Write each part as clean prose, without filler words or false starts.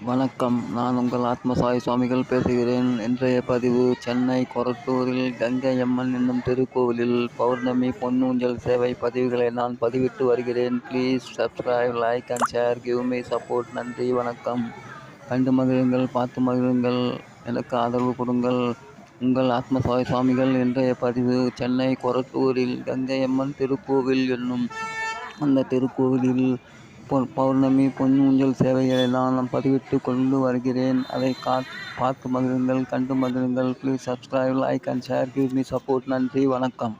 வணக்கம். நான் உங்கள் ஆத்மசாயி சுவாமிகள் பேசுகிறேன். இன்றைய பதிவு சென்னை கொரட்டூரில் கங்கையம்மன் என்னும் திருக்கோவிலில் பௌர்ணமி பொன்னூஞ்சல் சேவை பதிவுகளை நான் பதிவிட்டு வருகிறேன். Please subscribe, like and share, give me support. நன்றி, வணக்கம். கண்டு மகிழுங்கள், பார்த்து மகிழுங்கள், எனக்கு ஆதரவு கொடுங்கள். உங்கள் ஆத்மசாயி சுவாமிகள். இன்றைய பதிவு சென்னை கொரட்டூரில் கங்கையம்மன் திருக்கோவில் என்னும் அந்த திருக்கோவிலில் பௌர்ணமி பொன்னூஞ்சல் சேவைகளை நான் பதிவிட்டு கொண்டு வருகிறேன். அதை பார்த்து மகிழுங்கள், கண்டு மகிழுங்கள். Please subscribe, like and share, give me support. நன்றி, வணக்கம்.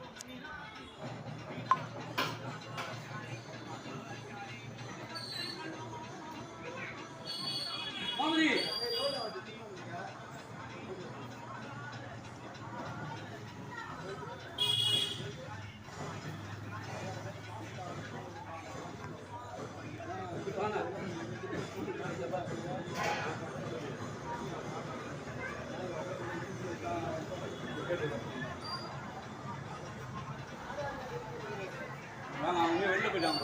அவங்க வெளில போயிட்டாங்க.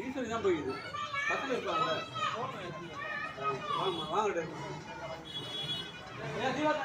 ஈஸ்வரி தான் போயிடுது. பக்கத்தில் இருப்பாங்க. வாங்க வாங்க. ஏன் தீபாவளி